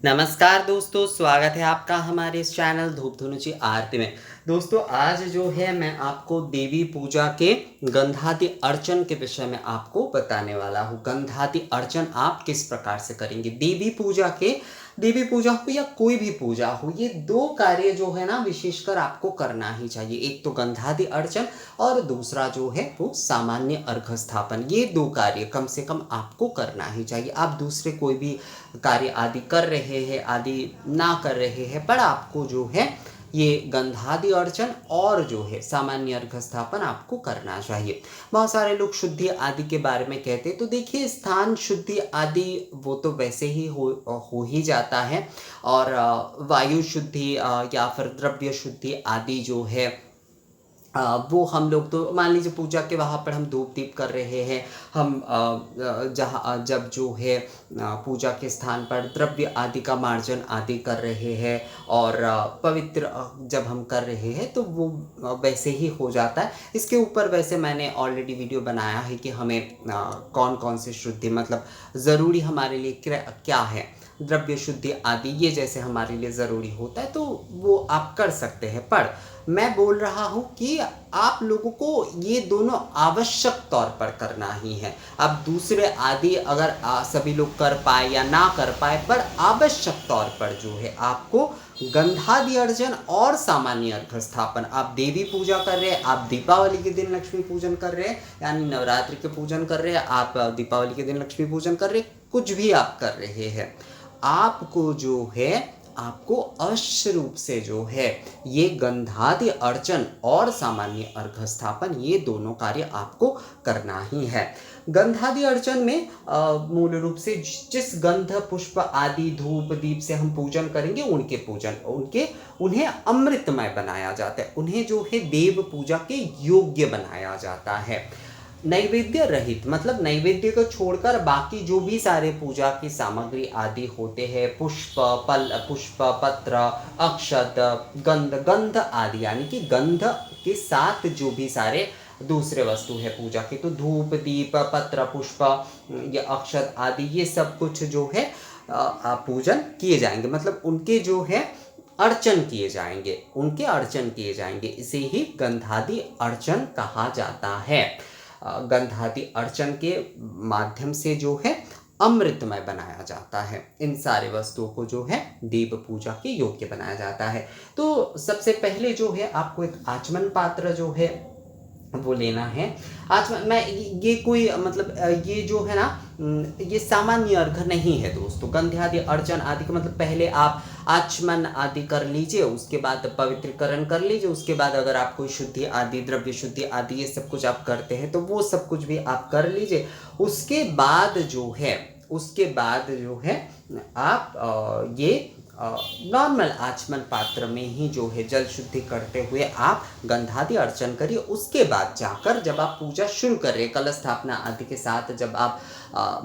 नमस्कार दोस्तों, स्वागत है आपका हमारे इस चैनल धूप धुनुची आरती में। दोस्तों आज जो है मैं आपको देवी पूजा के गंधादि अर्चन के विषय में आपको बताने वाला हूँ। गंधादि अर्चन आप किस प्रकार से करेंगे देवी पूजा हो या कोई भी पूजा हो, ये दो कार्य जो है ना विशेषकर आपको करना ही चाहिए। एक तो गंधादि अर्चन और दूसरा जो है वो सामान्य अर्घ स्थापन। ये दो कार्य कम से कम आपको करना ही चाहिए। आप दूसरे कोई भी कार्य आदि कर रहे हैं आदि ना कर रहे हैं, पर आपको जो है ये गंधादि अर्चन और जो है सामान्य अर्घ स्थापन आपको करना चाहिए। बहुत सारे लोग शुद्धि आदि के बारे में कहते हैं, तो देखिए स्थान शुद्धि आदि वो तो वैसे ही हो ही जाता है, और वायु शुद्धि या फिर द्रव्य शुद्धि आदि जो है वो हम लोग तो मान लीजिए पूजा के वहाँ पर हम धूप दीप कर रहे हैं, हम जहाँ जब जो है पूजा के स्थान पर द्रव्य आदि का मार्जन आदि कर रहे हैं और पवित्र जब हम कर रहे हैं तो वो वैसे ही हो जाता है। इसके ऊपर वैसे मैंने ऑलरेडी वीडियो बनाया है कि हमें कौन कौन से शुद्धि मतलब ज़रूरी हमारे लिए क्या है, द्रव्य शुद्धि आदि ये जैसे हमारे लिए ज़रूरी होता है तो वो आप कर सकते हैं। पर मैं बोल रहा हूँ कि आप लोगों को ये दोनों आवश्यक तौर पर करना ही है। अब दूसरे आदि अगर सभी लोग कर पाए या ना कर पाए, पर आवश्यक तौर पर जो है आपको गंधादि अर्चन और सामान्य अर्घ स्थापन। आप देवी पूजा कर रहे हैं, आप दीपावली के दिन लक्ष्मी पूजन कर रहे हैं यानी नवरात्रि के पूजन कर रहे हैं, आप दीपावली के दिन लक्ष्मी पूजन कर रहे हैं, कुछ भी आप कर रहे हैं, आपको जो है आपको अवश्य रूप से जो है ये गंधादि अर्चन और सामान्य अर्घ स्थापन ये दोनों कार्य आपको करना ही है। गंधादि अर्चन में मूल रूप से जिस गंध पुष्प आदि धूप दीप से हम पूजन करेंगे उन्हें अमृतमय बनाया जाता है, उन्हें जो है देव पूजा के योग्य बनाया जाता है। नैवेद्य रहित मतलब नैवेद्य को छोड़कर बाकी जो भी सारे पूजा की सामग्री आदि होते हैं, पुष्प पत्र अक्षत गंध आदि, यानी कि गंध के साथ जो भी सारे दूसरे वस्तु है पूजा के, तो धूप दीप पत्र पुष्प या अक्षत आदि ये सब कुछ जो है पूजन किए जाएंगे, मतलब उनके जो है अर्चन किए जाएंगे, इसे ही गंधादि अर्चन कहा जाता है। गंधादि अर्चन के माध्यम से जो है अमृतमय बनाया जाता है, इन सारे वस्तुओं को जो है देव पूजा के योग्य बनाया जाता है। तो सबसे पहले जो है आपको एक आचमन पात्र जो है वो लेना है। आचमन मैं ये कोई मतलब ये जो है ना ये सामान्य अर्घ नहीं है दोस्तों। गंध्यादि अर्चन आदि का मतलब पहले आप आचमन आदि कर लीजिए, उसके बाद पवित्रीकरण कर लीजिए, उसके बाद अगर आप कोई शुद्धि आदि द्रव्य शुद्धि आदि ये सब कुछ आप करते हैं तो वो सब कुछ भी आप कर लीजिए। उसके बाद जो है आप ये नॉर्मल आचमन पात्र में ही जो है जल शुद्धि करते हुए आप गंधादि अर्चन करिए। उसके बाद जाकर जब आप पूजा शुरू कर रहे हैं कलश स्थापना आदि के साथ, जब आप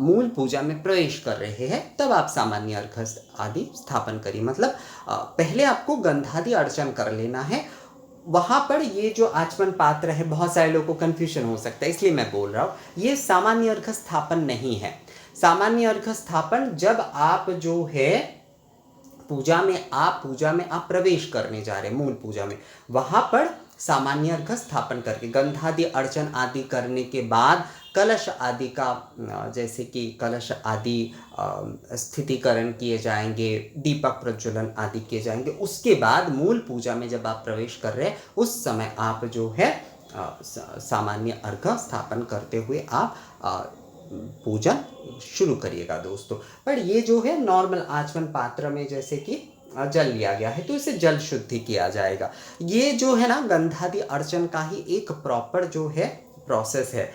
मूल पूजा में प्रवेश कर रहे हैं तब आप सामान्य अर्घ आदि स्थापन करिए। मतलब पहले आपको गंधादि अर्चन कर लेना है। वहाँ पर ये जो आचमन पात्र है बहुत सारे लोगों को कन्फ्यूजन हो सकता है, इसलिए मैं बोल रहा हूँ ये सामान्य अर्घ स्थापन नहीं है। सामान्य अर्घ स्थापन जब आप जो है पूजा में आप प्रवेश करने जा रहे हैं मूल पूजा में, वहाँ पर सामान्य अर्घ स्थापन करके गंधादि अर्चन आदि करने के बाद कलश आदि का जैसे कि कलश आदि स्थितिकरण किए जाएंगे, दीपक प्रज्वलन आदि किए जाएंगे। उसके बाद मूल पूजा में जब आप प्रवेश कर रहे हैं उस समय आप जो है सामान्य अर्घ स्थापन करते हुए आप पूजन शुरू करिएगा दोस्तों। पर ये जो है नॉर्मल आचमन पात्र में जैसे कि जल लिया गया है तो इसे जल शुद्धि किया जाएगा। ये जो है ना गंधादि अर्चन का ही एक प्रॉपर जो है प्रोसेस है,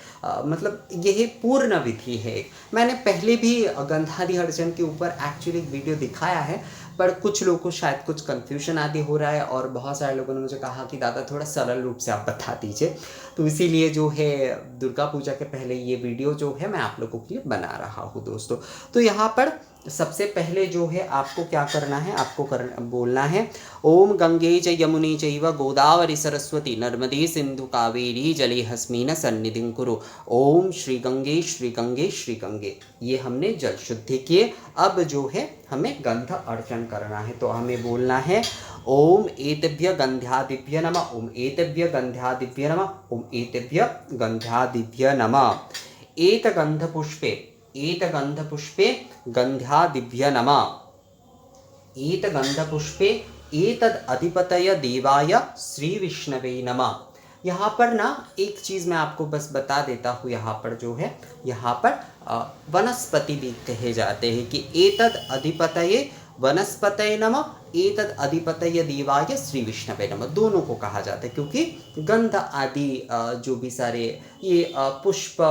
मतलब यही पूर्ण विधि है। मैंने पहले भी गंधादि अर्चन के ऊपर एक्चुअली एक वीडियो दिखाया है, पर कुछ लोगों को शायद कुछ कन्फ्यूजन आदि हो रहा है और बहुत सारे लोगों ने मुझे कहा कि दादा थोड़ा सरल रूप से आप बता दीजिए, तो इसीलिए जो है दुर्गा पूजा के पहले ये वीडियो जो है मैं आप लोगों के लिए बना रहा हूँ दोस्तों। तो यहाँ पर सबसे पहले जो है आपको क्या करना है, आपको बोलना है ओम गंगे च यमुने चैव गोदावरी सरस्वती नर्मदे सिंधु कावेरी जले हस्मिन सन्निधिं कुरु। ओम श्री गंगे श्री गंगे श्री गंगे। ये हमने जल शुद्धि किए। अब जो है हमें गंध अर्चन करना है, तो हमें बोलना है ओम एतेभ्य गंध्यादिभ्य नमः, ओम एतेभ्य गंध्यादिभ्य नमः, ओम एतेभ्य गंध्यादिभ्य नमः। एतगंधपुष्पे एतगंधपुष्पे गंध्यादिभ्य नमः। एतगंधपुष्पे एतद अधिपतय देवाय श्री विष्णवे नमः। यहाँ पर ना एक चीज़ मैं आपको बस बता देता हूँ, यहाँ पर जो है यहाँ पर वनस्पति भी कहे जाते हैं कि एतद अधिपतये वनस्पतये नमः, एतद अधिपतये देवाय श्री विष्णवे नमः, दोनों को कहा जाता है क्योंकि गंध आदि जो भी सारे ये पुष्प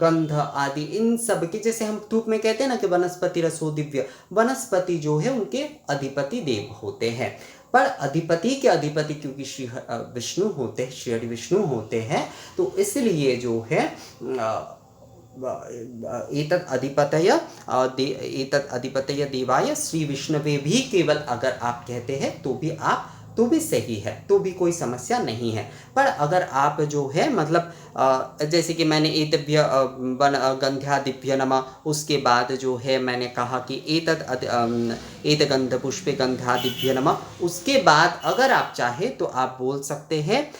गंध आदि इन सब के, जैसे हम धूप में कहते हैं ना कि वनस्पति रसो दिव्य, वनस्पति जो है उनके अधिपति देव होते हैं। पर अधिपति के अधिपति क्योंकि श्री विष्णु होते हैं, श्री हरि विष्णु होते हैं, तो इसलिए जो है एतद अधिपतय देवाय श्री विष्णवे भी केवल अगर आप कहते हैं तो भी सही है, तो भी कोई समस्या नहीं है। पर अगर आप जो है मतलब जैसे कि मैंने एतभ्य गंध्यादिभ्य नमः, उसके बाद जो है मैंने कहा कि एतगंध पुष्पे गंध्यादिभ्य नमः, उसके बाद अगर आप चाहे तो आप बोल सकते हैं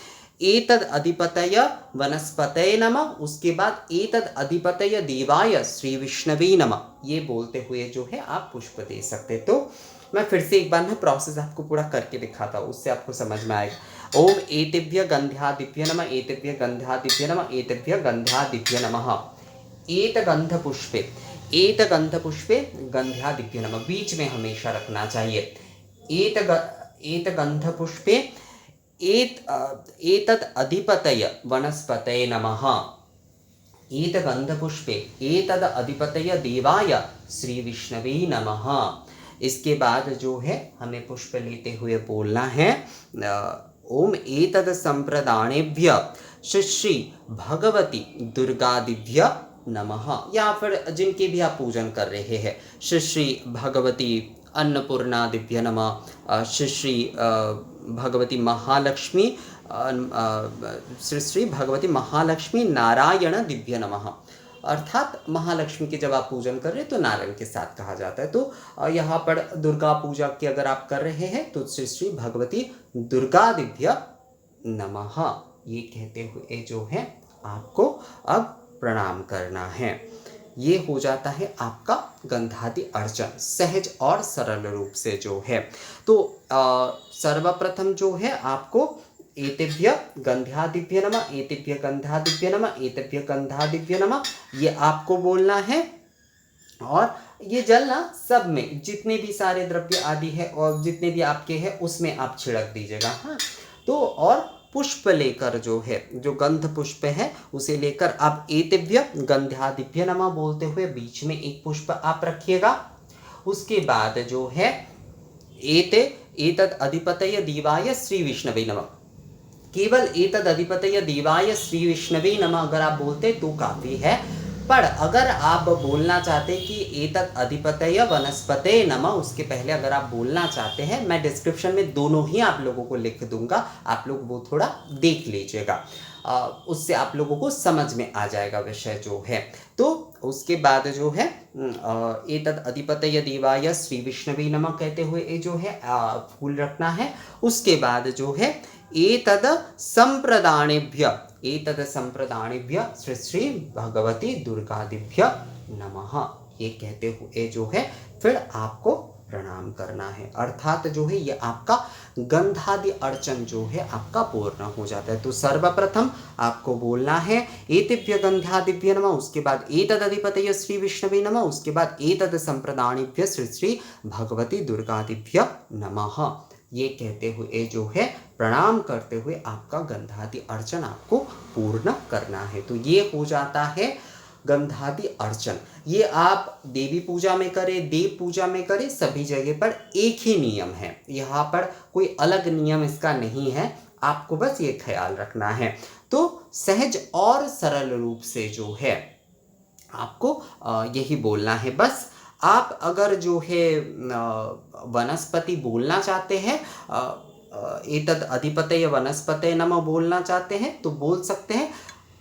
एतद अधिपतय वनस्पतये नमः, उसके बाद एतद अधिपतय देवाय श्री विष्णवे नमः, ये बोलते हुए जो है आप पुष्प दे सकते। तो मैं फिर से एक बार ना प्रोसेस आपको पूरा करके दिखाता हूँ, उससे आपको समझ में आएगा। ओम एतेभ्य गंध्यादिभ्य नमः, एतेभ्य गंध्यादिभ्य नमः, एतेभ्य गंध्यादिभ्य नमः। एतगंधपुष्पे गंध्यादिभ्य नमः, बीच में हमेशा रखना चाहिए। एतगंधपुष्पे एतद अधिपतय वनस्पतये नमः। एतगंधपुष्पे एतद अधिपतय देवाय श्री विष्णवे नमः। इसके बाद जो है हमें पुष्प लेते हुए बोलना है ओम एतद संप्रदानेभ्य श्री भगवती दुर्गादिभ्य नमः। या फिर जिनके भी आप पूजन कर रहे हैं, श्री भगवती अन्नपूर्णादिभ्य नमः, श्री भगवती महालक्ष्मी श्री भगवती महालक्ष्मी नारायण दिव्य नमः। अर्थात महालक्ष्मी के जब आप पूजन कर रहे हैं तो नारायण के साथ कहा जाता है। तो यहाँ पर दुर्गा पूजा की अगर आप कर रहे हैं तो श्री भगवती दुर्गा दिव्य नमः, ये कहते हुए जो है आपको अब प्रणाम करना है। ये हो जाता है आपका गंधादि अर्चन सहज और सरल रूप से जो है। तो सर्वप्रथम जो है आपको एतेभ्य गंध्यादिभ्य नमः, एतेभ्य गंध्यादिभ्य नमः, एतेभ्य गंध्यादिभ्य नमः, ये आपको बोलना है। और ये जल ना सब में जितने भी सारे द्रव्य आदि है और जितने भी आपके हैं उसमें आप छिड़क दीजिएगा। हाँ, तो और पुष्प लेकर जो है, जो गंध पुष्प है उसे लेकर आप एतेभ्य गंध्यादिभ्य नमः बोलते हुए बीच में एक पुष्प आप रखिएगा। उसके बाद जो है एतद अधिपतय देवाय श्री विष्णवे नमः, केवल एतद अधिपतय देवाय श्री विष्णवे नमः अगर आप बोलते तो काफी है। पर अगर आप बोलना चाहते कि एतद अधिपतय वनस्पतये नमः, उसके पहले अगर आप बोलना चाहते हैं, मैं डिस्क्रिप्शन में दोनों ही आप लोगों को लिख दूंगा, आप लोग वो थोड़ा देख लीजिएगा, उससे आप लोगों को समझ में आ जाएगा विषय जो है। तो उसके बाद जो है एतद अधिपतय देवाय श्री विष्णवे नमः कहते हुए जो है फूल रखना है। उसके बाद जो है एतद संप्रदानेभ्य श्री भगवती दुर्गादिभ्य नमः, ये कहते हुए जो है फिर आपको प्रणाम करना है। अर्थात जो है ये आपका गंधादि अर्चन जो है आपका पूर्ण हो जाता है। तो सर्वप्रथम आपको बोलना है एतेभ्य गंध्यादिभ्य नमः, उसके बाद एतद अधिपतये श्री विष्णवे नमः, उसके बाद एतद संप्रदानेभ्य श्री भगवती दुर्गादिभ्य नमः, ये कहते हुए जो है प्रणाम करते हुए आपका गंधादि अर्चन आपको पूर्ण करना है। तो ये हो जाता है गंधादि अर्चन। ये आप देवी पूजा में करें, देव पूजा में करें, सभी जगह पर एक ही नियम है, यहाँ पर कोई अलग नियम इसका नहीं है, आपको बस ये ख्याल रखना है। तो सहज और सरल रूप से जो है आपको यही बोलना है बस। आप अगर जो है वनस्पति बोलना चाहते हैं, एतद अधिपतये वनस्पतये नमः बोलना चाहते हैं तो बोल सकते हैं,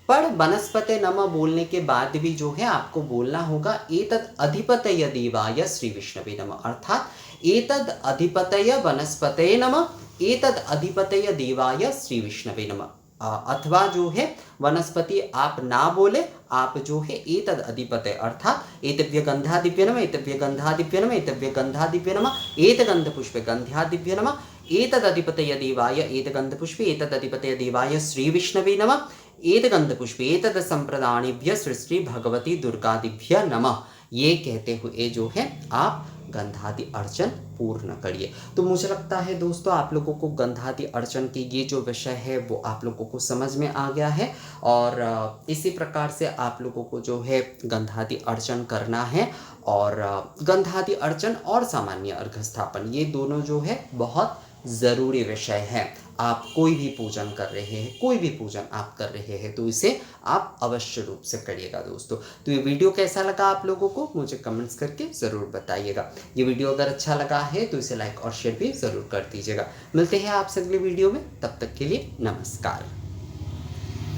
पर वनस्पते नमः बोलने के बाद भी जो है आपको बोलना होगा एतद अधिपतय देवाय श्री विष्णवे नमः, अर्थात एतद अधिपतय वनस्पतये नमः, एतद अधिपतय देवाय श्री विष्णवे नमः। अथवा जो है वनस्पति आप ना बोले, आप जो है एतद अधिपतय अर्थात एतव्य गंधादिभ्य नमः, एतव्य गंधादिभ्य नमः, एतव्य गंधादिभ्य नमः, एतगंध पुष्पे गंध्यादिभ्य नमः, एतद अधिपतय देवाय एतगंध पुष्पे एतद अधिपतय देवाय श्री विष्णवे नमः, एतगंध पुष्पे एतद संप्रदानेभ्य श्री भगवती दुर्गादिभ्य नमः। ये कहते हुए जो है आप गंधादि अर्चन पूर्ण करिए। तो मुझे लगता है दोस्तों आप लोगों को गंधादि अर्चन की ये जो विषय है वो आप लोगों को समझ में आ गया है, और इसी प्रकार से आप लोगों को जो है गंधादि अर्चन करना है। और गंधादि अर्चन और सामान्य अर्घ स्थापन ये दोनों जो है बहुत ज़रूरी विषय है। आप कोई भी पूजन कर रहे हैं, कोई भी पूजन आप कर रहे हैं तो इसे आप अवश्य रूप से करिएगा दोस्तों। तो ये वीडियो कैसा लगा आप लोगों को मुझे कमेंट्स करके ज़रूर बताइएगा। ये वीडियो अगर अच्छा लगा है तो इसे लाइक और शेयर भी ज़रूर कर दीजिएगा। मिलते हैं आपसे अगली वीडियो में, तब तक के लिए नमस्कार।